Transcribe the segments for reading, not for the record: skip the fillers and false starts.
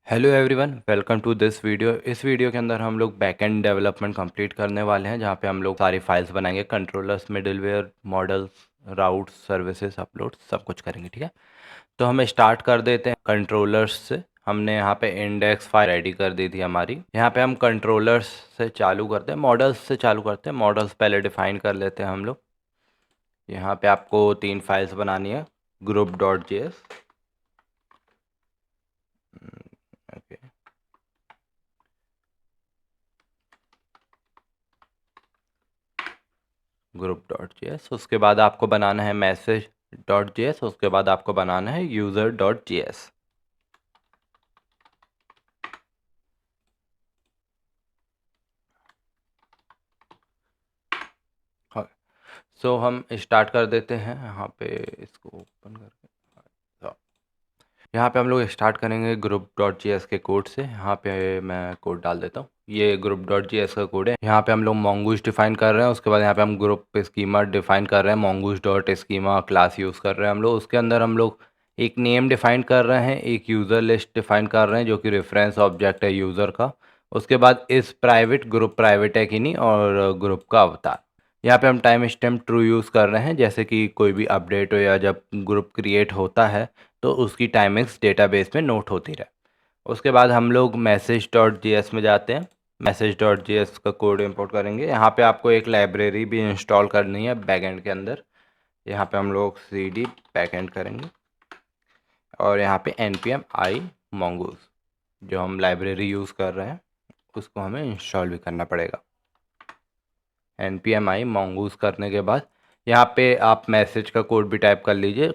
Hello everyone, welcome to this video. इस video के अंदर हम लोग बैकएंड डेवलपमेंट कंप्लीट करने वाले हैं, जहाँ पे हम लोग सारी फाइल्स बनाएंगे। Controllers, middleware, models, routes, services, upload सब कुछ करेंगे। ठीक है, तो हम स्टार्ट कर देते हैं कंट्रोलर्स से। हमने यहाँ पे इंडेक्स फाइल रेडी कर दी थी हमारी। यहाँ पे हम कंट्रोलर्स से चालू करते हैं, मॉडल्स से चालू करते हैं। मॉडल्स पहले डिफाइन कर लेते हैं हम लोग। यहाँ पे आपको 3 फाइल्स बनानी है। group.js, okay, group.js। उसके बाद आपको बनाना है message.js। उसके बाद आपको बनाना है user.js। हाँ, सो हम स्टार्ट कर देते हैं। यहाँ पे इसको ओपन करके, हाँ, यहाँ पे हम लोग स्टार्ट करेंगे group.js के कोड से। यहाँ पे मैं कोड डाल देता हूँ। ये group.js का कोड है। यहाँ पे हम लोग mongoose डिफाइन कर रहे हैं। उसके बाद यहाँ पे हम ग्रुप स्कीमा डिफाइन कर रहे हैं। mongoose.schema क्लास यूज़ कर रहे हैं हम लोग। उसके अंदर हम लोग एक नेम डिफाइन कर रहे हैं, एक यूज़र लिस्ट डिफाइन कर रहे हैं जो कि रेफरेंस ऑब्जेक्ट है यूज़र का। उसके बाद इस प्राइवेट ग्रुप प्राइवेट है कि नहीं, और ग्रुप का अवतार। यहाँ पे हम टाइम स्टैम्प ट्रू यूज़ कर रहे हैं, जैसे कि कोई भी अपडेट हो या जब ग्रुप क्रिएट होता है तो उसकी टाइमिंग्स डेटाबेस में नोट होती रहे। उसके बाद हम लोग message.js में जाते हैं। message.js का कोड इंपोर्ट करेंगे। यहाँ पे आपको एक लाइब्रेरी भी इंस्टॉल करनी है बैकएंड के अंदर। यहाँ पे हम लोग cd बैकएंड करेंगे और यहाँ पे npm i mongoose, जो हम लाइब्रेरी यूज़ कर रहे हैं, उसको हमें इंस्टॉल भी करना पड़ेगा। npm i mongoose करने के बाद यहाँ पे आप मैसेज का कोड भी टाइप कर लीजिए।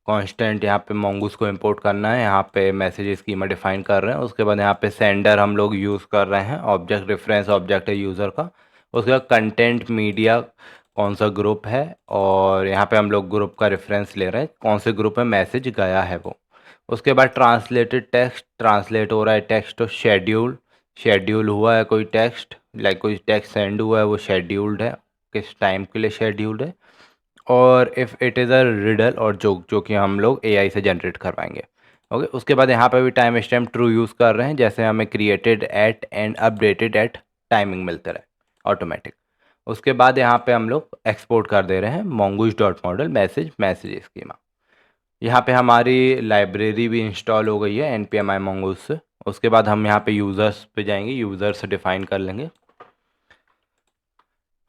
कांस्टेंट यहाँ पे mongoose को इंपोर्ट करना है। यहाँ पे मैसेज स्कीमा डिफाइन कर रहे हैं। उसके बाद यहाँ पे सेंडर हम लोग यूज़ कर रहे हैं, ऑब्जेक्ट रेफरेंस ऑब्जेक्ट है यूज़र का। उसके बाद कंटेंट मीडिया कौन सा ग्रुप है, और यहाँ पे हम लोग ग्रुप का रेफरेंस ले रहे हैं, कौन से ग्रुप में मैसेज गया है वो। उसके बाद ट्रांसलेटेड टेक्स्ट, ट्रांसलेट हो रहा है टेक्स्ट। तो शेड्यूल, शेड्यूल हुआ है कोई टेक्स्ट, लाइक कोई टेक्स्ट सेंड हुआ है, वो शेड्यूल्ड है, किस टाइम के लिए शेड्यूल्ड है। और if it is a riddle और जोक, जो कि हम लोग एआई से जनरेट करवाएंगे। ओके, उसके बाद यहाँ पे भी टाइम स्टैम्प ट्रू यूज़ कर रहे हैं, जैसे हमें created at and updated at timing मिलते रहे ऑटोमेटिक। उसके बाद यहाँ पे हम लोग एक्सपोर्ट कर दे रहे हैं mongoose.model मैसेज स्कीमा। यहाँ पे हमारी लाइब्रेरी भी इंस्टॉल हो गई है npm i mongoose से। उसके बाद हम यहाँ पे यूज़र्स पे जाएंगे, यूज़र्स डिफाइन कर लेंगे।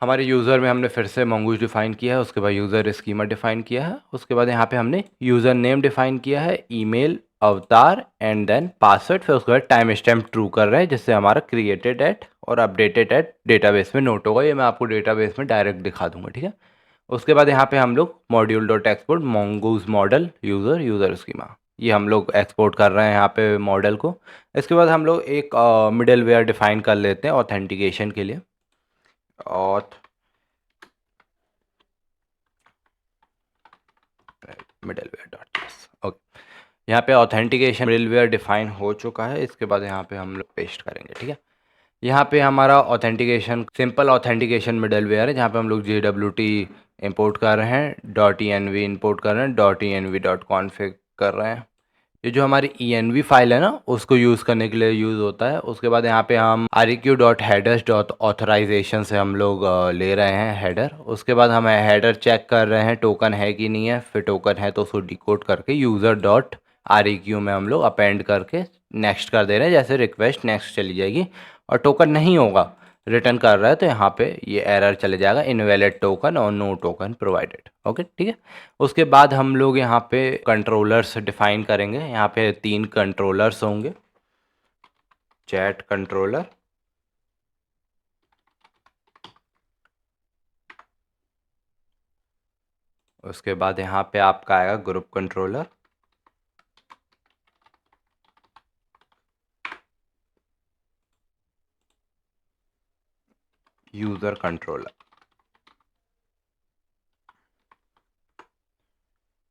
हमारे यूज़र में हमने फिर से mongoose डिफाइन किया है। उसके बाद यूज़र स्कीमा डिफाइन किया है। उसके बाद यहाँ पे हमने यूज़र नेम डिफाइन किया है, ईमेल, अवतार एंड देन पासवर्ड। फिर उसके बाद टाइम स्टैम्प ट्रू कर रहे हैं, जिससे हमारा क्रिएटेड एट और अपडेटेड एट डेटाबेस में नोट होगा। ये मैं आपको डेटाबेस में डायरेक्ट दिखा दूंगा। ठीक है, उसके बाद यहाँ पे हम लोग module dot export mongoose model user user schema, ये हम लोग एक्सपोर्ट कर रहे हैं यहाँ पे मॉडल को। इसके बाद हम लोग एक मिडल वेयर डिफाइन कर लेते हैं ऑथेंटिकेशन के लिए। Auth middleware dot JS, okay. यहाँ पे ऑथेंटिकेशन मिडलवेयर डिफाइन हो चुका है। इसके बाद यहाँ पे हम लोग पेस्ट करेंगे। ठीक है, यहाँ पे हमारा ऑथेंटिकेशन सिंपल ऑथेंटिकेशन मिडलवेयर है, जहाँ पे हम लोग JWT इंपोर्ट कर रहे हैं, .env इंपोर्ट कर रहे हैं, .env.config कर रहे हैं। ये जो हमारी env फाइल है ना, उसको यूज़ करने के लिए यूज़ होता है। उसके बाद यहाँ पे हम req.headers.authorization से हम लोग ले रहे हैं हेडर। उसके बाद हम हेडर चेक कर रहे हैं टोकन है कि नहीं है। फिर टोकन है तो उसको डिकोड करके user.req में हम लोग अपेंड करके नेक्स्ट कर दे रहे हैं, जैसे रिक्वेस्ट नेक्स्ट चली जाएगी। और टोकन नहीं होगा, रिटर्न कर रहा है, तो यहाँ पे ये एरर चले जाएगा, इनवैलिड टोकन और नो टोकन प्रोवाइडेड। ओके, ठीक है। उसके बाद हम लोग यहाँ पे कंट्रोलर्स डिफाइन करेंगे। यहाँ पे 3 कंट्रोलर्स होंगे। चैट कंट्रोलर, उसके बाद यहाँ पे आपका आएगा ग्रुप कंट्रोलर, यूज़र कंट्रोलर।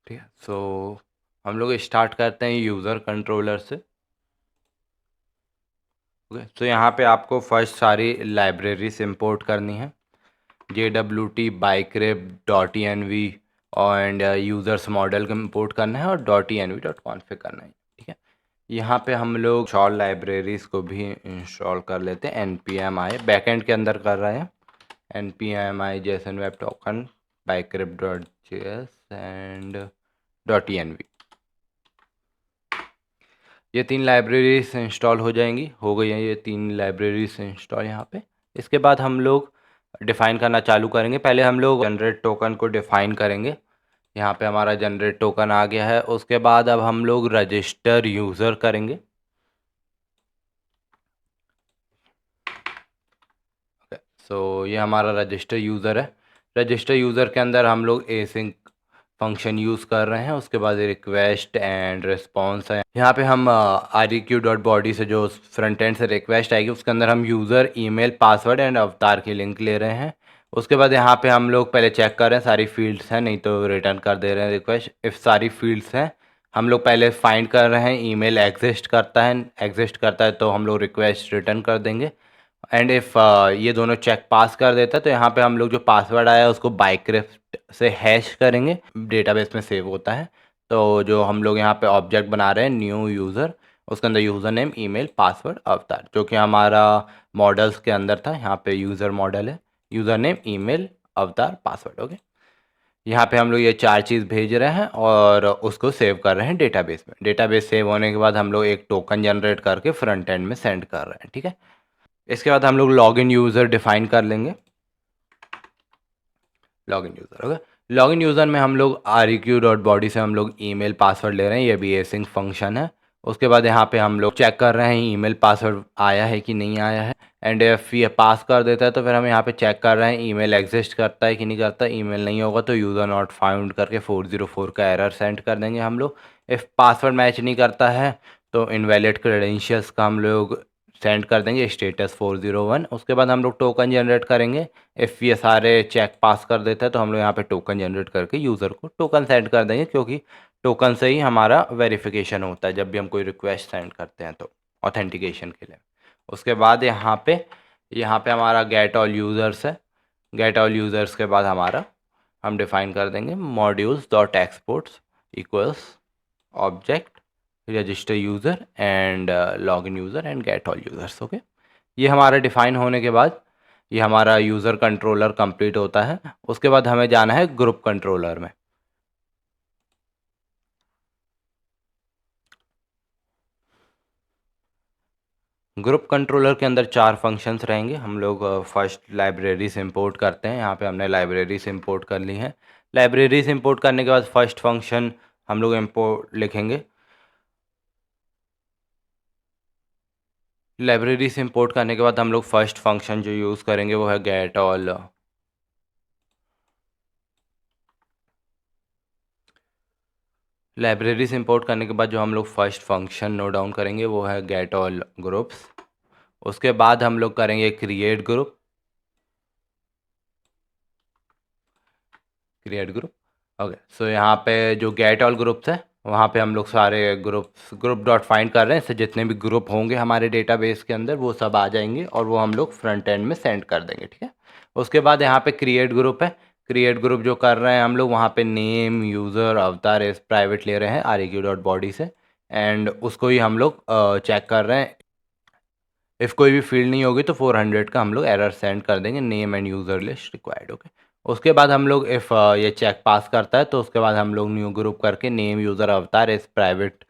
ठीक है, सो हम लोग स्टार्ट करते हैं यूज़र कंट्रोलर से। ओके, तो यहाँ पे आपको फर्स्ट सारी लाइब्रेरीज इंपोर्ट करनी है। JWT bicrypt.env end users model को इंपोर्ट करना है और .env.config करना है। ठीक है, यहाँ पे हम लोग इंस्टॉल लाइब्रेरीज़ को भी इंस्टॉल कर लेते हैं। npmi बैकएंड के अंदर कर रहे हैं। npmi json web token bcrypt.js and .env ये 3 लाइब्रेरीज इंस्टॉल हो जाएंगी। हो गई हैं ये 3 लाइब्रेरीज इंस्टॉल यहाँ पे। इसके बाद हम लोग डिफ़ाइन करना चालू करेंगे। पहले हम लोग जनरेट टोकन को डिफ़ाइन करेंगे। यहाँ पे हमारा जनरेट टोकन आ गया है। उसके बाद अब हम लोग रजिस्टर यूज़र करेंगे। ये हमारा रजिस्टर यूज़र है। रजिस्टर यूज़र के अंदर हम लोग एसिंक फंक्शन यूज़ कर रहे हैं। उसके बाद रिक्वेस्ट एंड रिस्पॉन्स है। यहाँ पे हम req.body से जो फ्रंट एंड से रिक्वेस्ट आएगी उसके अंदर हम यूज़र ईमेल पासवर्ड एंड अवतार की लिंक ले रहे हैं। उसके बाद यहाँ पे हम लोग पहले चेक कर रहे हैं सारी फील्ड्स हैं, नहीं तो रिटर्न कर दे रहे हैं रिक्वेस्ट। इफ़ सारी फील्ड्स हैं हम लोग पहले फाइंड कर रहे हैं ईमेल एग्जिस्ट करता है तो हम लोग रिक्वेस्ट रिटर्न कर देंगे। एंड इफ़ ये दोनों चेक पास कर देता है तो यहाँ पे हम लोग जो पासवर्ड आया है उसको बाइक्रिप्ट से हैश करेंगे, डेटाबेस में सेव होता है। तो जो हम लोग यहाँ पे ऑब्जेक्ट बना रहे हैं न्यू यूज़र, उसके अंदर यूज़र नेम ईमेल पासवर्ड अवतार जो कि हमारा मॉडल्स के अंदर था। यहाँ पे यूज़र मॉडल है, यूज़र नेम ईमेल अवतार पासवर्ड। ओके, यहाँ पे हम लोग ये 4 चीज़ भेज रहे हैं और उसको सेव कर रहे हैं डेटाबेस में। डेटाबेस सेव होने के बाद हम लोग एक टोकन जनरेट करके फ्रंट एंड में सेंड कर रहे हैं। ठीक है, इसके बाद हम लोग लॉगिन यूज़र डिफाइन कर लेंगे। लॉगिन यूज़र होगा। लॉगिन यूज़र में हम लोग req.body से हम लोग ईमेल पासवर्ड ले रहे हैं, ये भी एसिंक फंक्शन है। उसके बाद यहाँ पे हम लोग चेक कर रहे हैं ईमेल पासवर्ड आया है कि नहीं आया है। एंड इफ़ ये पास कर देता है तो फिर हम यहाँ पे चेक कर रहे हैं ईमेल एग्जिस्ट करता है कि नहीं करता। ईमेल नहीं होगा तो यूज़र नॉट फाउंड करके 404 का एरर सेंड कर देंगे हम लोग। इफ़ पासवर्ड मैच नहीं करता है तो इनवैलिड क्रेडेंशियल्स का हम लोग सेंड कर देंगे स्टेटस 401। उसके बाद हम लोग टोकन जनरेट करेंगे। इफ़ ये सारे चेक पास कर देता है तो हम लोग यहाँ पे टोकन जनरेट करके यूज़र को टोकन सेंड कर देंगे, क्योंकि टोकन से ही हमारा वेरिफिकेशन होता है जब भी हम कोई रिक्वेस्ट सेंड करते हैं तो ऑथेंटिकेशन के लिए। उसके बाद यहाँ पे हमारा गेट ऑल यूज़र्स है। गेट ऑल यूज़र्स के बाद हम डिफ़ाइन कर देंगे modules dot exports equals object register user and login user and get all users. Okay, ये हमारा डिफ़ाइन होने के बाद ये हमारा यूज़र कंट्रोलर कंप्लीट होता है। उसके बाद हमें जाना है ग्रुप कंट्रोलर में। ग्रुप कंट्रोलर के अंदर 4 फंक्शंस रहेंगे। हम लोग फर्स्ट लाइब्रेरी से इंपोर्ट करते हैं। यहाँ पे हमने लाइब्रेरी से इंपोर्ट कर ली है। लाइब्रेरी से इंपोर्ट करने के बाद फर्स्ट फंक्शन हम लोग इंपोर्ट लिखेंगे। लाइब्रेरी से इंपोर्ट करने के बाद हम लोग फर्स्ट फंक्शन जो यूज़ करेंगे वो है गेट ऑल। लाइब्रेरी से इंपोर्ट करने के बाद जो हम लोग फर्स्ट फंक्शन नोट डाउन करेंगे वो है गेट ऑल ग्रुप्स। उसके बाद हम लोग करेंगे क्रिएट ग्रुप। ओके, सो यहाँ पे जो गेट ऑल ग्रुप्स है वहाँ पे हम लोग सारे ग्रुप डॉट फाइंड कर रहे हैं। इससे जितने भी ग्रुप होंगे हमारे डेटाबेस के अंदर वो सब आ जाएंगे और वो हम लोग फ्रंट एंड में सेंड कर देंगे। ठीक है, उसके बाद यहाँ पे क्रिएट ग्रुप है। क्रिएट ग्रुप जो कर रहे हैं हम लोग वहाँ पे नेम यूज़र अवतार इस प्राइवेट ले रहे हैं req.body से, एंड उसको ही हम लोग चेक कर रहे हैं। इफ़ कोई भी फील्ड नहीं होगी तो 400 का हम लोग एरर सेंड कर देंगे, name end user list required. Okay, उसके बाद हम लोग इफ़ ये चेक पास करता है तो उसके बाद हम लोग न्यू ग्रुप करके नेम यूज़र अवतार इस प्राइवेट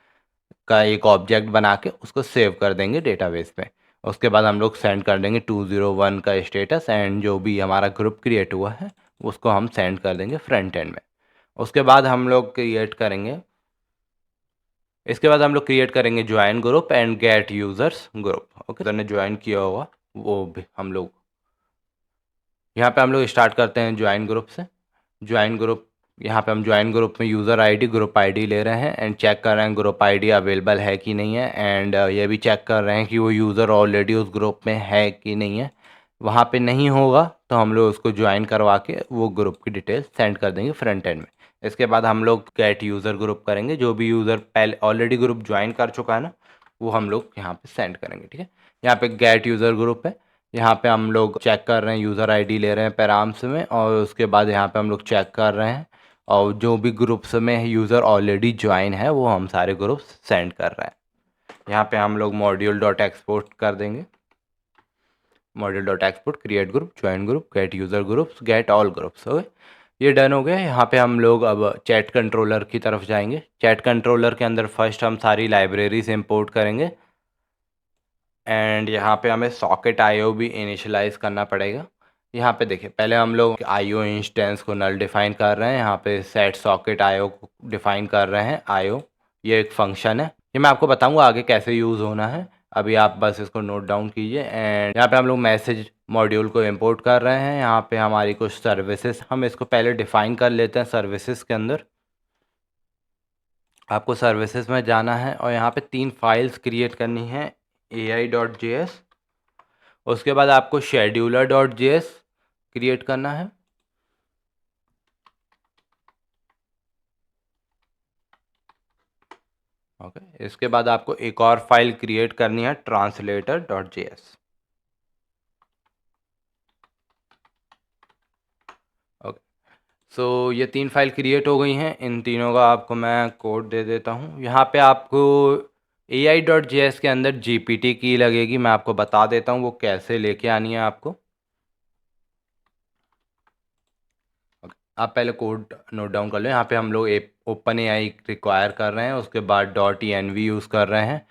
का एक ऑब्जेक्ट बना के उसको सेव कर देंगे डेटाबेस में। उसके बाद हम लोग सेंड कर देंगे 201 का स्टेटस, एंड जो भी हमारा ग्रुप क्रिएट हुआ है उसको हम सेंड कर देंगे फ्रंट एंड में। उसके बाद हम लोग क्रिएट करेंगे इसके बाद हम लोग क्रिएट करेंगे join group and get users group. Okay, ने ज्वाइन किया होगा वो भी हम लोग यहाँ पे हम लोग स्टार्ट करते हैं ज्वाइन ग्रुप से। ज्वाइन ग्रुप, यहाँ पे हम ज्वाइन ग्रुप में यूज़र आईडी ग्रुप आईडी ले रहे हैं एंड चेक कर रहे हैं ग्रुप आईडी अवेलेबल है कि नहीं है। एंड ये भी चेक कर रहे हैं कि वो यूज़र ऑलरेडी उस ग्रुप में है कि नहीं है। वहाँ पे नहीं होगा तो हम लोग उसको ज्वाइन करवा के वो ग्रुप की डिटेल सेंड कर देंगे फ्रंट एंड में। इसके बाद हम लोग गेट यूज़र ग्रुप करेंगे। जो भी यूज़र पहले ऑलरेडी ग्रुप ज्वाइन कर चुका है ना वो हम लोग यहाँ पे सेंड करेंगे। ठीक है, यहाँ पे गेट यूज़र ग्रुप है। यहाँ पे हम लोग चेक कर रहे हैं यूज़र आईडी ले रहे हैं पैराम्स में, और उसके बाद यहाँ पे हम लोग चेक कर रहे हैं और जो भी ग्रुप्स में यूज़र ऑलरेडी ज्वाइन है वो हम सारे ग्रुप्स सेंड कर रहे हैं। यहाँ पे हम लोग मॉड्यूल डॉट एक्सपोर्ट कर देंगे, module dot export, create group, join group, gate user groups, get all groups. Okay, ये डन हो गया। यहाँ पे हम लोग अब चैट कंट्रोलर की तरफ जाएंगे। चैट कंट्रोलर के अंदर फर्स्ट हम सारी लाइब्रेरीज इंपोर्ट करेंगे एंड यहाँ पे हमें सॉकेट आईओ भी इनिशियलाइज करना पड़ेगा। यहाँ पे देखिए, पहले हम लोग आईओ इंस्टेंस को नल डिफाइन कर रहे हैं, यहाँ पे सेट सॉकेट आईओ को डिफाइन कर रहे हैं। आईओ ये एक फंक्शन है, ये मैं आपको बताऊंगा आगे कैसे यूज़ होना है, अभी आप बस इसको नोट डाउन कीजिए। एंड यहाँ पे हम लोग मैसेज मॉड्यूल को इंपोर्ट कर रहे हैं। यहाँ पे हमारी कुछ सर्विसेज, हम इसको पहले डिफाइन कर लेते हैं सर्विसेज के अंदर। आपको सर्विसेज में जाना है और यहाँ पे 3 फाइल्स क्रिएट करनी है, ai.js, उसके बाद आपको scheduler.js क्रिएट करना है। ओके, इसके बाद आपको एक और फाइल क्रिएट करनी है, translator.js। ओके, सो ये 3 फाइल क्रिएट हो गई हैं। इन तीनों का आपको मैं कोड दे देता हूँ। यहाँ पे आपको ai.js के अंदर gpt की लगेगी, मैं आपको बता देता हूँ वो कैसे लेके आनी है आपको। आप पहले कोड नोट डाउन कर लो। यहाँ पे हम लोग ओपन एआई रिक्वायर कर रहे हैं, उसके बाद .env यूज़ कर रहे हैं।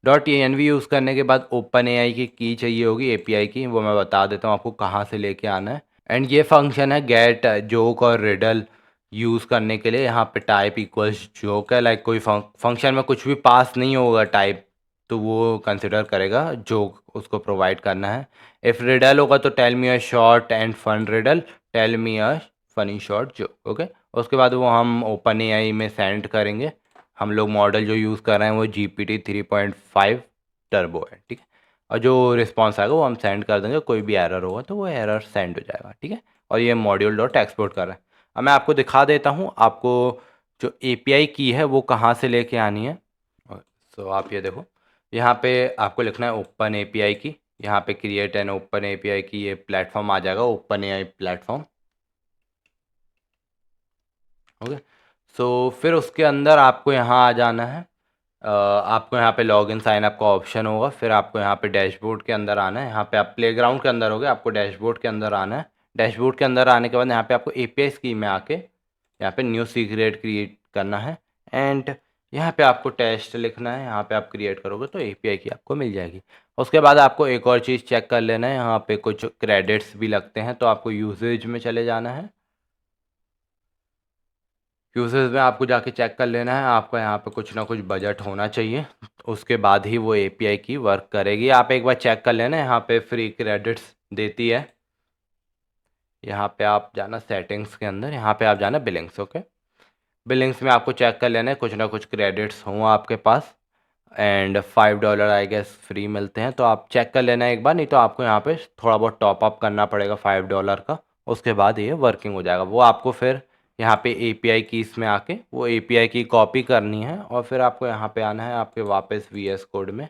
.env यूज़ करने के बाद ओपन एआई की चाहिए होगी, एपीआई की, वो मैं बता देता हूँ आपको कहाँ से लेके आना है। एंड ये फंक्शन है गेट जोक और रिडल यूज़ करने के लिए। यहाँ पे टाइप इक्वल्स जोक है, लाइक कोई फंक्शन में कुछ भी पास नहीं होगा टाइप, तो वो कंसिडर करेगा जोक उसको प्रोवाइड करना है। इफ़ रिडल होगा तो tell me a short and fun riddle, tell me a funny short joke. Okay, उसके बाद वो हम ओपन एआई में सेंड करेंगे। हम लोग मॉडल जो यूज़ कर रहे हैं वो GPT 3.5 टर्बो है, ठीक है। और जो रिस्पॉन्स आएगा वो हम सेंड कर देंगे, कोई भी एरर होगा तो वो एरर सेंड हो जाएगा, ठीक है। और ये मॉड्यूल डॉट एक्सपोर्ट कर रहा है। अब मैं आपको दिखा देता हूँ आपको जो एपीआई की है वो कहाँ से लेके आनी है। सो आप ये देखो, यहाँ पे आपको लिखना है ओपन एपीआई की, यहाँ पे क्रिएट एन ओपन एपीआई की ये प्लेटफॉर्म आ जाएगा, ओपन एआई प्लेटफॉर्म। ओके, सो फिर उसके अंदर आपको यहाँ आ जाना है। आपको यहाँ पे लॉगिन साइन अप का ऑप्शन होगा, फिर आपको यहाँ पे डैशबोर्ड के अंदर आना है। यहाँ पे आप प्लेग्राउंड के अंदर होगे, आपको डैशबोर्ड के अंदर आना है। डैशबोर्ड के अंदर आने के बाद यहाँ पे आपको एपीआई स्कीम में आके यहाँ पे न्यू सीक्रेट क्रिएट करना है एंड यहाँ पे आपको टेस्ट लिखना है। यहाँ पे आप क्रिएट करोगे तो एपीआई की आपको मिल जाएगी। उसके बाद आपको एक और चीज़ चेक कर लेना है, यहाँ पे कुछ क्रेडिट्स भी लगते हैं, तो आपको यूसेज में चले जाना है। यूसेज में आपको जाके चेक कर लेना है, आपका यहाँ पे कुछ ना कुछ बजट होना चाहिए, उसके बाद ही वो एपीआई की वर्क करेगी। आप एक बार चेक कर लेना, यहाँ पे फ्री क्रेडिट्स देती है। यहाँ पे आप जाना सेटिंग्स के अंदर, यहाँ पे आप जाना बिलिंग्स। ओके, बिलिंग्स में आपको चेक कर लेना है कुछ ना कुछ क्रेडिट्स हों आपके पास एंड $5 आई गेस फ्री मिलते हैं, तो आप चेक कर लेना एक बार, नहीं तो आपको यहाँ पे थोड़ा बहुत टॉप अप करना पड़ेगा $5 का, उसके बाद ये वर्किंग हो जाएगा। वो आपको फिर यहाँ पे एपीआई की इसमें आके वो एपीआई की कॉपी करनी है और फिर आपको यहाँ पे आना है आपके वापस वीएस कोड में।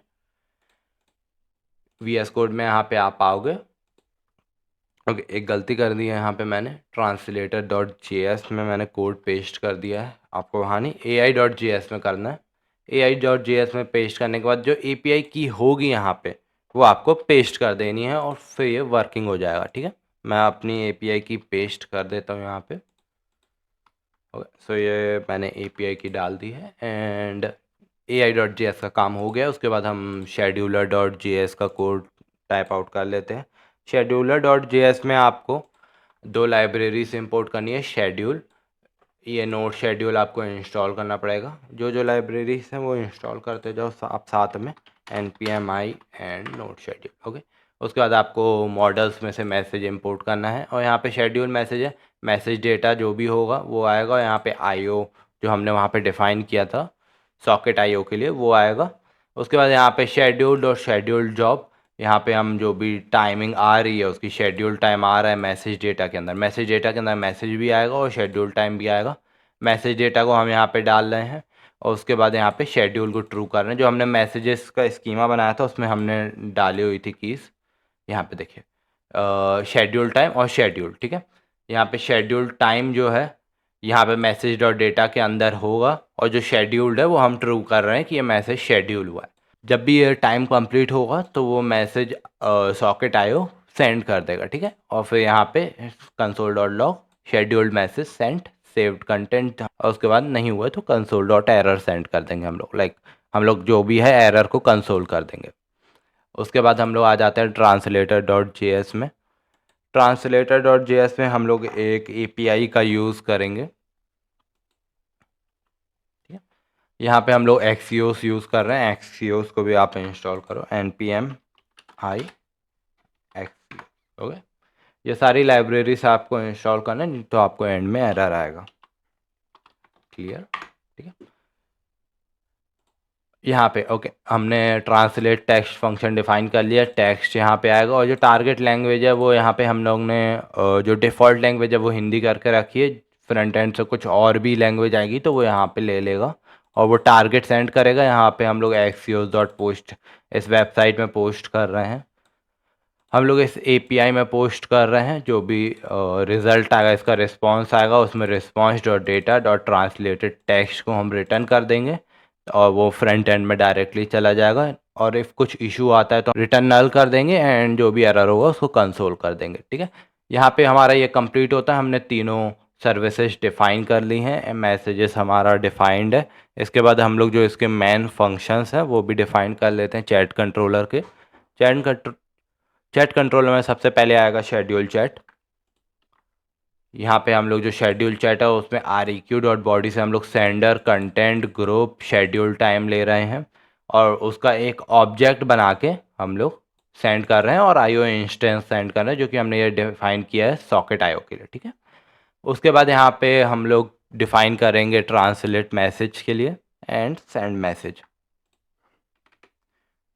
वीएस कोड में यहाँ पे आप आओगे। ओके, एक गलती कर दी है यहाँ पे, मैंने translator.js में मैंने कोड पेस्ट कर दिया है, आपको वहाँ नहीं ai.js में करना है। ai.js में पेस्ट करने के बाद जो एपीआई की होगी यहाँ पे वो आपको पेस्ट कर देनी है और फिर ये वर्किंग हो जाएगा, ठीक है। मैं अपनी एपीआई की पेस्ट कर देता हूँ यहाँ पे। ओके, सो ये मैंने एपीआई की डाल दी है एंड ai.js का काम हो गया। उसके बाद हम scheduler.js का कोड टाइप आउट कर लेते हैं। scheduler.js में आपको 2 लाइब्रेरीज इंपोर्ट करनी है, शेड्यूल, ये नोड शेड्यूल आपको इंस्टॉल करना पड़ेगा। जो जो लाइब्रेरीज हैं वो इंस्टॉल करते जाओ आप साथ में, npm i and node schedule. Okay, उसके बाद आपको मॉडल्स में से मैसेज इंपोर्ट करना है और यहाँ पे शेड्यूल मैसेज है, मैसेज डेटा जो भी होगा वो आएगा। और यहाँ पे आईओ जो हमने वहाँ पे डिफ़ाइन किया था सॉकेट आईओ के लिए वो आएगा। उसके बाद यहाँ पे शेड्यूल्ड और शेड्यूल्ड जॉब, यहाँ पे हम जो भी टाइमिंग आ रही है उसकी शेड्यूल टाइम आ रहा है मैसेज डेटा के अंदर, मैसेज डेटा के अंदर मैसेज भी आएगा और शेड्यूल टाइम भी आएगा। मैसेज डेटा को हम यहाँ पे डाल रहे हैं और उसके बाद यहाँ पे शेड्यूल को ट्रू कर रहे हैं। जो हमने मैसेजेस का स्कीमा बनाया था उसमें हमने डाली हुई थी कीज़, यहाँ पे देखिए शेड्यूल टाइम और शेड्यूल, ठीक है। यहाँ पे शेड्यूल टाइम जो है यहाँ पे मैसेज डॉट डेटा के अंदर होगा और जो शेड्यूल्ड है वो हम ट्रू कर रहे हैं कि ये मैसेज शेड्यूल हुआ है। जब भी ये टाइम कंप्लीट होगा तो वो मैसेज सॉकेट आयो सेंड कर देगा, ठीक है। और फिर यहाँ पे console dot log scheduled message send saved content, और उसके बाद नहीं हुआ तो कंसोल डॉट एरर सेंड कर देंगे हम लोग, लाइक हम लोग जो भी है एरर को कंसोल कर देंगे। उसके बाद हम लोग आ जाते हैं ट्रांसलेटर डॉट जेएस में। ट्रांसलेटर डॉट जेएस में हम लोग एक एपीआई का यूज़ करेंगे, ठीक है। यहाँ पे हम लोग एक्सियोस यूज़ कर रहे हैं, एक्सियोस को भी आप इंस्टॉल करो, npm i एक्सियोस, ओके। ये सारी लाइब्रेरी से आपको इंस्टॉल करना है, नहीं तो आपको एंड में एरर आएगा, क्लियर, ठीक है। यहाँ पे ओके हमने ट्रांसलेट टेक्स्ट फंक्शन डिफाइन कर लिया, टेक्स्ट यहाँ पे आएगा, और जो टारगेट लैंग्वेज है वो यहाँ पे हम लोग ने जो डिफ़ॉल्ट लैंग्वेज है वो हिंदी करके रखी है। फ्रंट एंड से कुछ और भी लैंग्वेज आएगी तो वो यहाँ पे ले लेगा और वो टारगेट सेंड करेगा। यहाँ पे हम लोग एक्सियोस डॉट पोस्ट इस वेबसाइट में पोस्ट कर रहे हैं, हम लोग इस एपीआई में पोस्ट कर रहे हैं। जो भी रिज़ल्ट आएगा, इसका रिस्पांस आएगा, उसमें response dot data dot translated text को हम रिटर्न कर देंगे और वो फ्रंट एंड में डायरेक्टली चला जाएगा। और इफ़ कुछ इशू आता है तो रिटर्न नल कर देंगे एंड जो भी एरर होगा उसको कंसोल कर देंगे, ठीक है। यहाँ पे हमारा ये कंप्लीट होता है, हमने तीनों सर्विसेज डिफ़ाइन कर ली हैं, मैसेजेस हमारा डिफ़ाइंड है। इसके बाद हम लोग जो इसके मेन फंक्शंस हैं वो भी डिफ़ाइन कर लेते हैं चैट कंट्रोलर के। चैट कंट्रोलर में सबसे पहले आएगा शेड्यूल चैट। यहाँ पे हम लोग जो शेड्यूल चैट है उसमें REQ डॉट बॉडी से हम लोग sender content group schedule time ले रहे हैं और उसका एक ऑब्जेक्ट बना के हम लोग सेंड कर रहे हैं और IO इंस्टेंस सेंड कर रहे हैं, जो कि हमने ये डिफाइन किया है सॉकेट IO के लिए, ठीक है। उसके बाद यहाँ पे हम लोग डिफाइन करेंगे ट्रांसलेट मैसेज के लिए एंड सेंड मैसेज।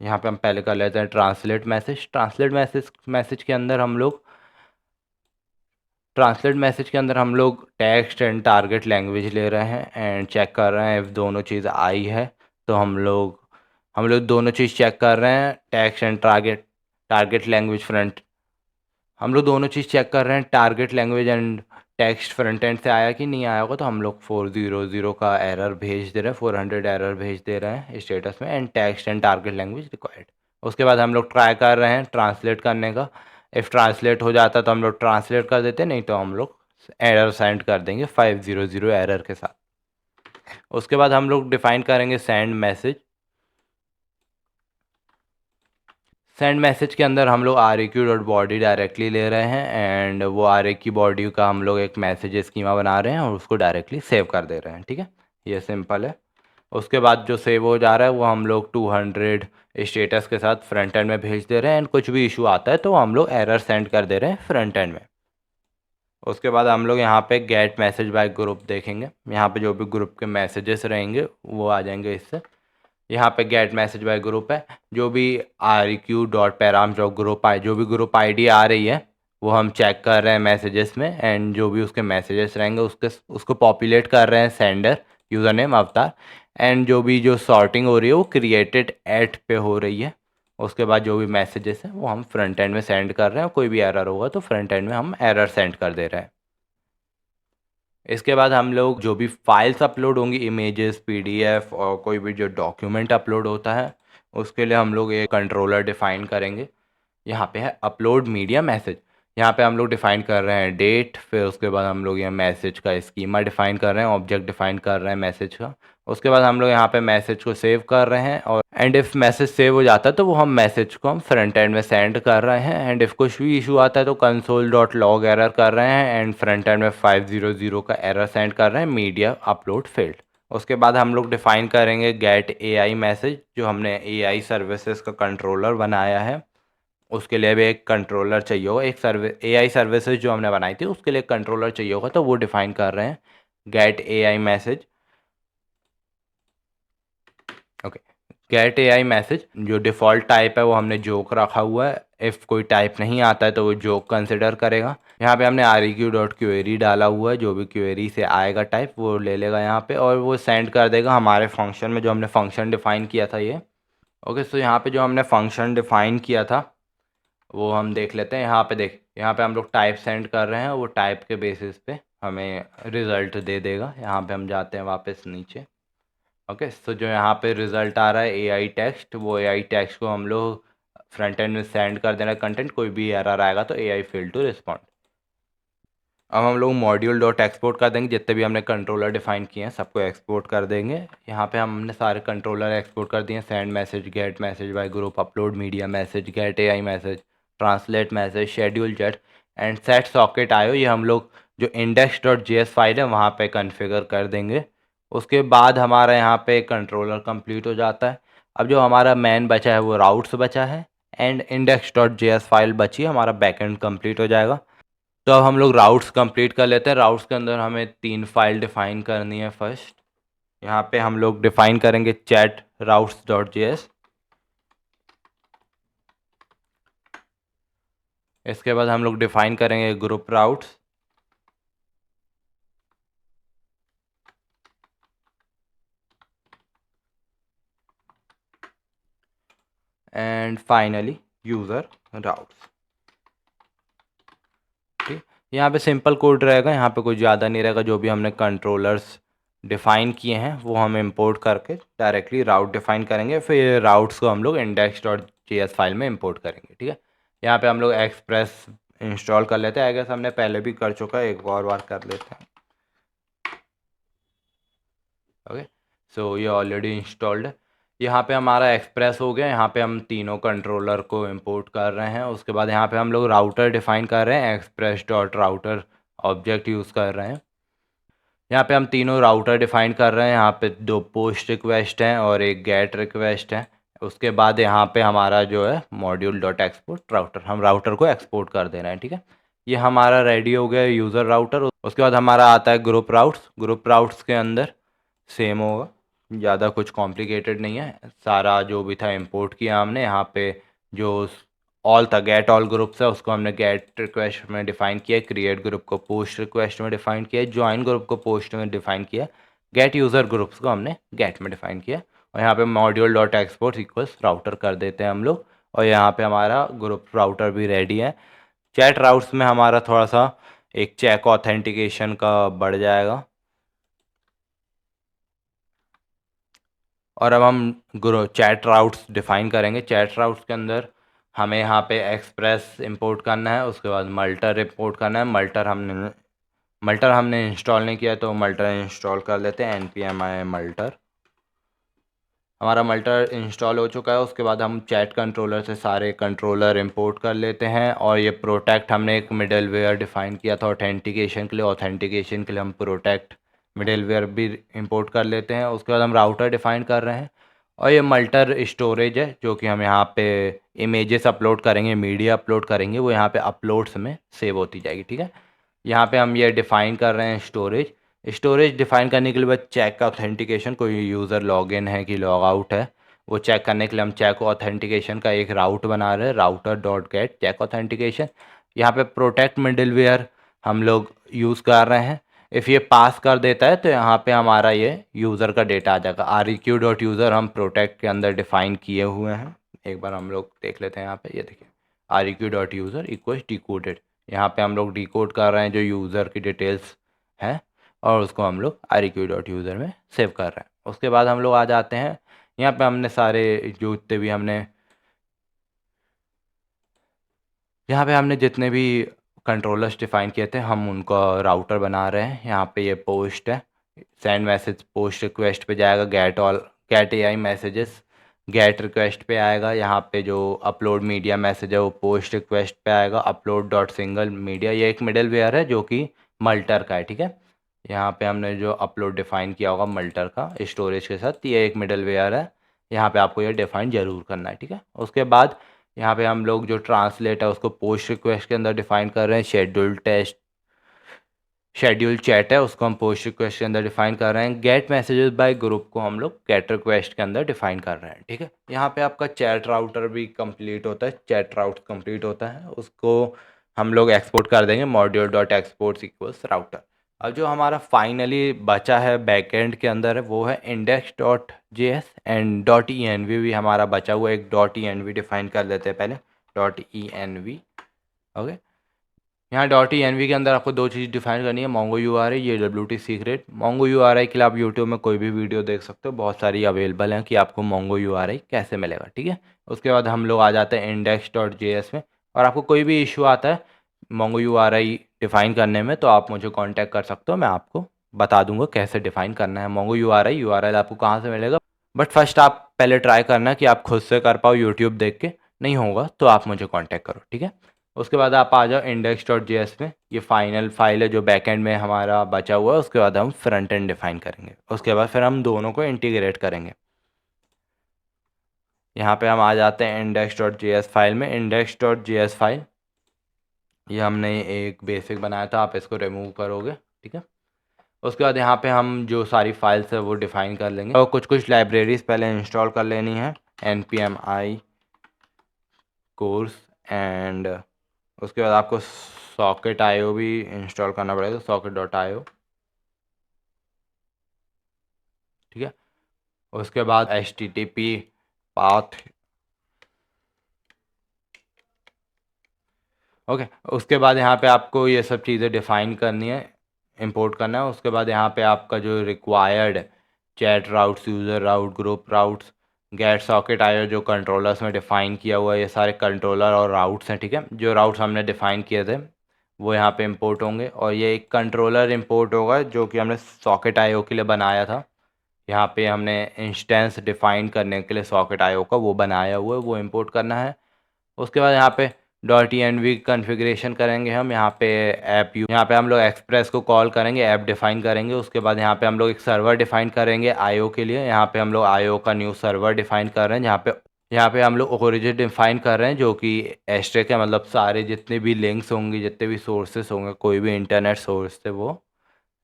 यहाँ पे हम पहले कर लेते हैं ट्रांसलेट मैसेज। मैसेज के अंदर हम लोग टेक्स्ट एंड टारगेट लैंग्वेज ले रहे हैं एंड चेक कर रहे हैं इफ़ दोनों चीज़ आई है तो हम लोग दोनों चीज़ चेक कर रहे हैं, text and target language front हम लोग दोनों चीज़ चेक कर रहे हैं, target language and text front end से आया कि नहीं आया होगा तो हम लोग 400 का एरर भेज दे रहे हैं, 400 एरर भेज दे रहे हैं स्टेटस में and text and target language required. उसके बाद हम लोग ट्राई कर रहे हैं ट्रांसलेट करने का, इफ़ ट्रांसलेट हो जाता तो हम लोग ट्रांसलेट कर देते, नहीं तो हम लोग एरर सेंड कर देंगे 500 एरर के साथ। उसके बाद हम लोग डिफाइन करेंगे सेंड मैसेज। सेंड मैसेज के अंदर हम लोग REQ डॉट बॉडी डायरेक्टली ले रहे हैं एंड वो REQ बॉडी का हम लोग एक मैसेज स्कीमा बना रहे हैं और उसको डायरेक्टली सेव कर दे रहे हैं, ठीक है। ये सिंपल है। उसके बाद जो सेव हो जा रहा है वो हम लोग 200 स्टेटस के साथ फ्रंट एंड में भेज दे रहे हैं एंड कुछ भी इशू आता है तो हम लोग एरर सेंड कर दे रहे हैं फ्रंट एंड में। उसके बाद हम लोग यहाँ पे गेट मैसेज बाय ग्रुप देखेंगे, यहाँ पे जो भी ग्रुप के मैसेजेस रहेंगे वो आ जाएंगे इससे। यहाँ पे गेट मैसेज बाय ग्रुप है, जो भी REQ dot params dot group I जो भी ग्रुप ID आ रही है वो हम चेक कर रहे हैं मैसेजेस में एंड जो भी उसके मैसेजेस रहेंगे उसको पॉपुलेट कर रहे हैं सेंडर यूज़र नेम अवतार एंड जो सॉर्टिंग हो रही है वो क्रिएटेड एट पे हो रही है। उसके बाद जो भी मैसेजेस हैं वो हम फ्रंट एंड में सेंड कर रहे हैं, कोई भी एरर होगा तो फ्रंट एंड में हम एरर सेंड कर दे रहे हैं। इसके बाद हम लोग जो भी फाइल्स अपलोड होंगी, इमेजेस PDF और कोई भी जो डॉक्यूमेंट अपलोड होता है उसके लिए हम लोग एक कंट्रोलर डिफ़ाइन करेंगे। यहाँ पे है अपलोड मीडिया मैसेज, यहाँ पे हम लोग डिफ़ाइन कर रहे हैं डेट, फिर उसके बाद हम लोग यहाँ मैसेज का स्कीमा डिफ़ाइन कर रहे हैं, ऑब्जेक्ट डिफ़ाइन कर रहे हैं मैसेज का। उसके बाद हम लोग यहाँ पे मैसेज को सेव कर रहे हैं और एंड इफ़ मैसेज सेव हो जाता है तो वो हम मैसेज को हम फ्रंट एंड में सेंड कर रहे हैं एंड इफ़ कुछ भी इशू आता है तो कंसोल डॉट लॉग एरर कर रहे हैं एंड फ्रंट एंड में 500 का एरर सेंड कर रहे हैं मीडिया अपलोड फेल्ड। उसके बाद हम लोग डिफ़ाइन करेंगे गेट AI मैसेज, जो हमने AI सर्विसेज का कंट्रोलर बनाया है उसके लिए भी एक कंट्रोलर चाहिए होगा, एक AI सर्विसेज जो हमने बनाई थी उसके लिए कंट्रोलर चाहिए होगा तो वो डिफ़ाइन कर रहे हैं get AI message. Okay, get AI message जो डिफ़ॉल्ट टाइप है वो हमने जोक रखा हुआ है, इफ़ कोई टाइप नहीं आता है तो वो जोक कंसिडर करेगा। यहाँ पे हमने REQ डॉट क्वेरी डाला हुआ है, जो भी क्वेरी से आएगा टाइप वो ले लेगा यहाँ पे और वो सेंड कर देगा हमारे फंक्शन में, जो हमने फंक्शन डिफ़ाइन किया था ये। ओके, सो यहाँ पे जो हमने फंक्शन डिफ़ाइन किया था वो हम देख लेते हैं। यहाँ पे हम लोग टाइप सेंड कर रहे हैं, वो टाइप के बेसिस पे हमें रिज़ल्ट दे देगा। यहाँ पे हम जाते हैं वापस नीचे ओके, सो जो यहाँ पे रिजल्ट आ रहा है एआई टेक्स्ट, वो एआई टेक्स्ट को हम लोग फ्रंट एंड में सेंड कर देना कंटेंट, कोई भी एरर आएगा तो एआई फेल टू रिस्पॉन्ड। अब हम लोग मॉड्यूल डॉट एक्सपोर्ट कर देंगे, जितने भी हमने कंट्रोलर डिफाइन किए हैं सबको एक्सपोर्ट कर देंगे। यहाँ पे हमने सारे कंट्रोलर एक्सपोर्ट कर दिए हैं, send message, get message by group, upload media message, get AI message, translate message, schedule chat and set socket IO. ये हम लोग जो इंडेक्स डॉट जेएस फाइल है वहाँ पे कन्फिगर कर देंगे। उसके बाद हमारा यहाँ पे कंट्रोलर कंप्लीट हो जाता है। अब जो हमारा मेन बचा है वो राउट्स बचा है and index dot JS file बची है, हमारा बैकएंड कंप्लीट हो जाएगा। तो अब हम लोग राउट्स कंप्लीट कर लेते हैं। राउट्स के अंदर हमें 3 फाइल डिफाइन करनी है। फर्स्ट यहाँ पे हम लोग डिफाइन करेंगे चैट राउट्स डॉट जेएस। इसके बाद हम लोग डिफाइन करेंगे group routes. And finally user routes. ठीक, यहाँ पे सिंपल कोड रहेगा, यहाँ पे कुछ ज़्यादा नहीं रहेगा। जो भी हमने कंट्रोलर्स डिफाइन किए हैं वो हम इंपोर्ट करके डायरेक्टली राउट डिफाइन करेंगे, फिर राउट्स को हम लोग इंडेक्स डॉट जेएस फाइल में इंपोर्ट करेंगे। ठीक है, यहाँ पे हम लोग एक्सप्रेस इंस्टॉल कर लेते हैं। आई गेस हमने पहले भी कर चुका है, एक और बार कर लेते हैं। ओके, सो ये ऑलरेडी इंस्टॉल्ड है। यहाँ पे हमारा एक्सप्रेस हो गया। यहाँ पे हम तीनों कंट्रोलर को इंपोर्ट कर रहे हैं। उसके बाद यहाँ पे हम लोग राउटर डिफाइन कर रहे हैं, express dot router object use कर रहे हैं। यहाँ पे हम तीनों राउटर डिफाइन कर रहे हैं। यहाँ पे 2 पोस्ट रिक्वेस्ट हैं और एक गेट रिक्वेस्ट है। उसके बाद यहाँ पे हमारा जो है मॉड्यूल डॉट एक्सपोर्ट राउटर, हम राउटर को एक्सपोर्ट कर दे रहे हैं। ठीक है, ये हमारा रेडी हो गया यूज़र राउटर। उसके बाद हमारा आता है ग्रुप राउट्स। ग्रुप राउट्स के अंदर सेम होगा, ज़्यादा कुछ कॉम्प्लिकेटेड नहीं है। सारा जो भी था इंपोर्ट किया हमने। यहाँ पे जो ऑल था, गेट ऑल ग्रुप्स है, उसको हमने गेट रिक्वेस्ट में डिफाइन किया। क्रिएट ग्रुप को पोस्ट रिक्वेस्ट में डिफाइन किया। ज्वाइन ग्रुप को पोस्ट में डिफाइन किया। गेट यूज़र ग्रुप्स को हमने गेट में डिफाइन किया। और यहाँ पे module dot export equals router कर देते हैं हम लोग। और यहाँ पे हमारा ग्रुप राउटर भी रेडी है। चैट राउट्स में हमारा थोड़ा सा एक चेक ऑथेंटिकेशन का बढ़ जाएगा। और अब हम चैट राउट्स डिफाइन करेंगे। चैट राउट्स के अंदर हमें यहाँ पे एक्सप्रेस इंपोर्ट करना है। उसके बाद मल्टर इंपोर्ट करना है। मल्टर हमने इंस्टॉल नहीं किया तो मल्टर इंस्टॉल कर लेते हैं। npmi मल्टर, हमारा मल्टर इंस्टॉल हो चुका है। उसके बाद हम चैट कंट्रोलर से सारे कंट्रोलर इंपोर्ट कर लेते हैं। और ये प्रोटेक्ट हमने एक मिडलवेयर डिफाइन किया था ऑथेंटिकेशन के लिए। ऑथेंटिकेशन के लिए हम प्रोटेक्ट मिडलवेयर भी इंपोर्ट कर लेते हैं। उसके बाद हम राउटर डिफाइन कर रहे हैं। और ये मल्टर स्टोरेज है जो कि हम यहाँ पे इमेजेस अपलोड करेंगे, मीडिया अपलोड करेंगे, वो यहाँ पे अपलोड्स में सेव होती जाएगी। ठीक है, यहाँ पे हम ये डिफ़ाइन कर रहे हैं स्टोरेज। स्टोरेज डिफ़ाइन करने के लिए बाद चेक का ऑथेंटिकेशन, कोई यूज़र लॉगिन है कि लॉग आउट है, वो चेक करने के लिए हम चेक ऑथेंटिकेशन का एक राउट बना रहे हैं, router dot get check authentication. यहाँ पे प्रोटेक्ट मिडलवेयर हम लोग यूज़ कर रहे हैं। इफ़ ये पास कर देता है तो यहाँ पे हमारा ये यूज़र का डेटा आ जाएगा। REQ डॉट यूज़र हम प्रोटेक्ट के अंदर डिफ़ाइन किए हुए हैं। एक बार हम लोग देख लेते हैं। यहाँ पे ये देखिए, REQ dot user equal decoded. यहाँ पे हम लोग डिकोड कर रहे हैं जो यूज़र की डिटेल्स हैं और उसको हम लोग REQ डॉट यूज़र में सेव कर रहे हैं। उसके बाद हम लोग आ जाते हैं यहाँ पे, हमने सारे जो जितने भी हमने यहाँ पे हमने जितने भी कंट्रोलर्स डिफाइन किए थे हम उनका राउटर बना रहे हैं। यहाँ पे ये पोस्ट है, सेंड मैसेज पोस्ट रिक्वेस्ट पे जाएगा। Get AI messages get request पे आएगा। यहाँ पे जो अपलोड मीडिया मैसेज है वो पोस्ट रिक्वेस्ट पे आएगा। अपलोड डॉट सिंगल मीडिया, ये एक मिडल वेयर है जो कि मल्टर का है। ठीक है, यहाँ पे हमने जो अपलोड डिफाइन किया होगा मल्टर का स्टोरेज के साथ, ये एक मिडल वेयर है। यहाँ पे आपको ये डिफाइन ज़रूर करना है। ठीक है, उसके बाद यहाँ पे हम लोग जो ट्रांसलेट है उसको पोस्ट रिक्वेस्ट के अंदर डिफाइन कर रहे हैं। शेड्यूल चैट है उसको हम पोस्ट रिक्वेस्ट के अंदर डिफाइन कर रहे हैं। गेट मैसेजेस बाय ग्रुप को हम लोग गेट रिक्वेस्ट के अंदर डिफाइन कर रहे हैं। ठीक है, यहाँ पे आपका चैट राउटर भी कंप्लीट होता है, चैट राउट कंप्लीट होता है। उसको हम लोग एक्सपोर्ट कर देंगे module dot export equals router. अब जो हमारा फाइनली बचा है बैकएंड के अंदर है वो है index dot JS and dot ENV भी हमारा बचा हुआ है। एक डॉट ENV डिफाइन कर लेते हैं पहले, डॉट ENV। ओके, यहाँ .env के अंदर आपको 2 चीज़ डिफाइन करनी है, मोंगो URI, ये WT सीक्रेट। मोंगो URI के लिए आप यूट्यूब में कोई भी वीडियो देख सकते हो, बहुत सारी अवेलेबल हैं कि आपको मोंगो URI कैसे मिलेगा, ठीक है। उसके बाद हम लोग आ जाते हैं index.js में, और आपको कोई भी इशू आता है मोंगो URI डिफ़ाइन करने में तो आप मुझे कॉन्टैक्ट कर सकते हो, मैं आपको बता दूंगा कैसे डिफ़ाइन करना है मोंगो URI। URL आपको कहाँ से मिलेगा, बट फर्स्ट आप पहले ट्राई करना कि आप खुद से कर पाओ यूट्यूब देख के, नहीं होगा तो आप मुझे कॉन्टैक्ट करो, ठीक है। उसके बाद आप आ जाओ index.js में, ये फाइनल फाइल है जो बैकएंड में हमारा बचा हुआ है। उसके बाद हम फ्रंट एंड डिफाइन करेंगे, उसके बाद फिर हम दोनों को इंटीग्रेट करेंगे। यहाँ पे हम आ जाते हैं index.js फाइल में। index.js फाइल ये हमने एक बेसिक बनाया था, आप इसको रिमूव करोगे, ठीक है। उसके बाद यहाँ पे हम जो सारी फाइल्स है वो डिफाइन कर लेंगे, और कुछ लाइब्रेरीज पहले इंस्टॉल कर लेनी है, npm i कोर्स एंड उसके बाद आपको सॉकेट IO भी इंस्टॉल करना पड़ेगा, socket.io, ठीक है। उसके बाद HTTP पाथ, ओके। उसके बाद यहाँ पे आपको ये सब चीज़ें डिफ़ाइन करनी है, इंपोर्ट करना है। उसके बाद यहाँ पे आपका जो required chat routes, user route, group routes, get socket IO जो कंट्रोलर्स में डिफ़ाइन किया हुआ है, ये सारे कंट्रोलर और राउट्स हैं, ठीक है। जो राउट्स हमने डिफ़ाइन किए थे वो यहाँ पे इंपोर्ट होंगे, और ये एक कंट्रोलर इंपोर्ट होगा जो कि हमने सॉकेट IO के लिए बनाया था। यहाँ पे हमने इंस्टेंस डिफ़ाइन करने के लिए सॉकेट IO का वो बनाया हुआ है, वो इंपोर्ट करना है। उसके बाद यहाँ पे .env कॉन्फ़िगरेशन करेंगे हम, यहाँ पे यहाँ पे हम लोग एक्सप्रेस को कॉल करेंगे, ऐप डिफ़ाइन करेंगे। उसके बाद यहाँ पे हम लोग एक सर्वर डिफ़ाइन करेंगे IO के लिए, यहाँ पे हम लोग IO का न्यू सर्वर डिफ़ाइन कर रहे हैं। यहाँ पे हम लोग ओरिजिन डिफ़ाइन कर रहे हैं जो कि एस्ट्रिक है, मतलब सारे जितने भी लिंक्स होंगे, जितने भी सोर्सेस होंगे, कोई भी इंटरनेट सोर्स से वो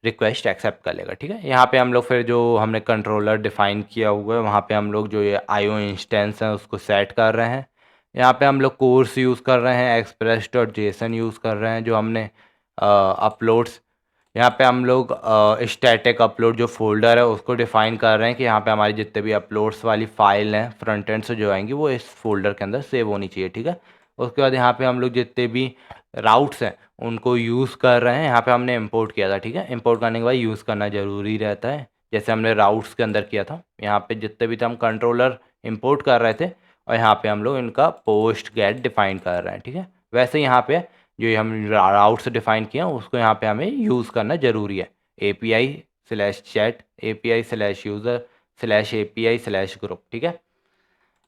रिक्वेस्ट एक्सेप्ट कर लेगा, ठीक है। यहाँ पे हम लोग फिर जो हमने कंट्रोलर डिफ़ाइन किया हुआ है वहाँ पे हम लोग जो ये IO इंस्टेंस है उसको सेट कर रहे हैं। यहाँ पे हम लोग कोर्स यूज़ कर रहे हैं, express.json यूज़ कर रहे हैं जो हमने अपलोड्स, यहाँ पे हम लोग स्टैटिक अपलोड जो फोल्डर है उसको डिफ़ाइन कर रहे हैं कि यहाँ पे हमारी जितने भी अपलोड्स वाली फ़ाइल हैं फ्रंट एंड से जो आएंगी वो इस फोल्डर के अंदर सेव होनी चाहिए, ठीक है। उसके बाद यहाँ पे हम लोग जितने भी राउट्स हैं उनको यूज़ कर रहे हैं, यहाँ पे हमने इंपोर्ट किया था, ठीक है। इंपोर्ट करने के बाद यूज़ करना ज़रूरी रहता है, जैसे हमने राउट्स के अंदर किया था। यहाँ पे जितने भी थे हम कंट्रोलर इंपोर्ट कर रहे थे, और यहाँ पे हम लोग इनका पोस्ट गेट डिफ़ाइन कर रहे हैं, ठीक है। वैसे यहाँ पे जो ये हम राउट्स डिफ़ाइन किए हैं उसको यहाँ पे हमें यूज़ करना ज़रूरी है। API/chat, API/user/API/group, ठीक है।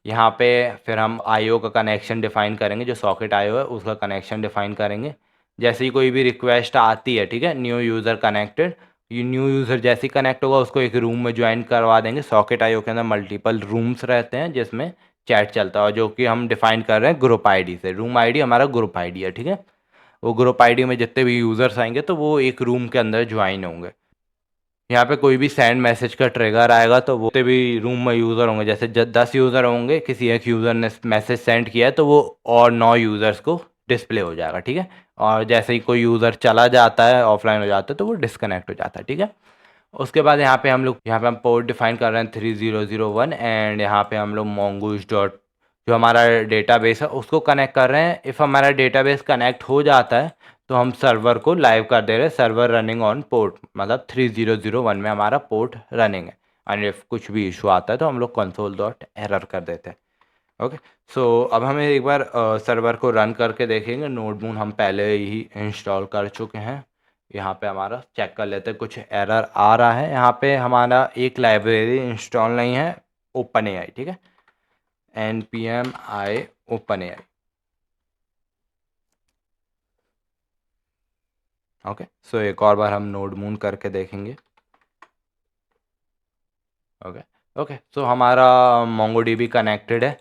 यहाँ पे फिर हम IO का कनेक्शन डिफ़ाइन करेंगे, जो सॉकेट IO है उसका कनेक्शन डिफ़ाइन करेंगे। जैसे ही कोई भी रिक्वेस्ट आती है, ठीक है, न्यू यूज़र कनेक्टेड, ये न्यू यूज़र जैसे ही कनेक्ट होगा उसको एक रूम में ज्वाइन करवा देंगे। सॉकेट IO के अंदर मल्टीपल रूम्स रहते हैं जिसमें चैट चलता है, जो कि हम डिफ़ाइन कर रहे हैं ग्रुप ID से। रूम ID हमारा ग्रुप ID है, ठीक है। वो ग्रुप ID में जितने भी यूज़र्स आएंगे तो वो एक रूम के अंदर ज्वाइन होंगे। यहाँ पे कोई भी सेंड मैसेज का ट्रिगर आएगा तो वो जितने भी रूम में यूज़र होंगे, जैसे 10 यूज़र होंगे, किसी एक यूज़र ने मैसेज सेंड किया है तो वो और 9 यूज़र्स को डिस्प्ले हो जाएगा, ठीक है। और जैसे ही कोई यूज़र चला जाता है, ऑफलाइन हो जाता है, तो वो डिस्कनेक्ट हो जाता है, ठीक है। उसके बाद यहाँ पे हम पोर्ट डिफाइन कर रहे हैं 3001, एंड यहाँ पे हम लोग mongoose डॉट जो हमारा डेटाबेस है उसको कनेक्ट कर रहे हैं। इफ़ हमारा डेटाबेस कनेक्ट हो जाता है तो हम सर्वर को लाइव कर दे रहे हैं, सर्वर रनिंग ऑन पोर्ट, मतलब 3001 में हमारा पोर्ट रनिंग है। एंड इफ कुछ भी इशू आता है तो हम लोग console.error कर देते हैं, ओके। सो अब हमें एक बार सर्वर को रन करके देखेंगे। नोडमून हम पहले ही इंस्टॉल कर चुके हैं, यहाँ पे हमारा चेक कर लेते हैं, कुछ एरर आ रहा है। यहाँ पे हमारा एक लाइब्रेरी इंस्टॉल नहीं है, OpenAI, ठीक है, npm i OpenAI, ओके। सो एक और बार हम नोडमून करके देखेंगे, ओके। ओके, सो हमारा MongoDB कनेक्टेड है।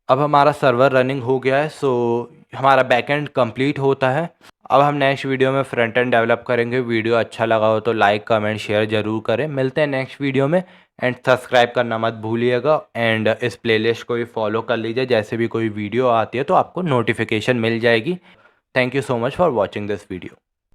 अब हमारा सर्वर रनिंग हो गया है, सो हमारा बैकएंड कंप्लीट होता है। अब हम नेक्स्ट वीडियो में फ्रंट एंड डेवलप करेंगे। वीडियो अच्छा लगा हो तो लाइक कमेंट शेयर ज़रूर करें। मिलते हैं नेक्स्ट वीडियो में, एंड सब्सक्राइब करना मत भूलिएगा, एंड इस प्लेलिस्ट को भी फॉलो कर लीजिए, जैसे भी कोई वीडियो आती है तो आपको नोटिफिकेशन मिल जाएगी। Thank you so much for watching this video.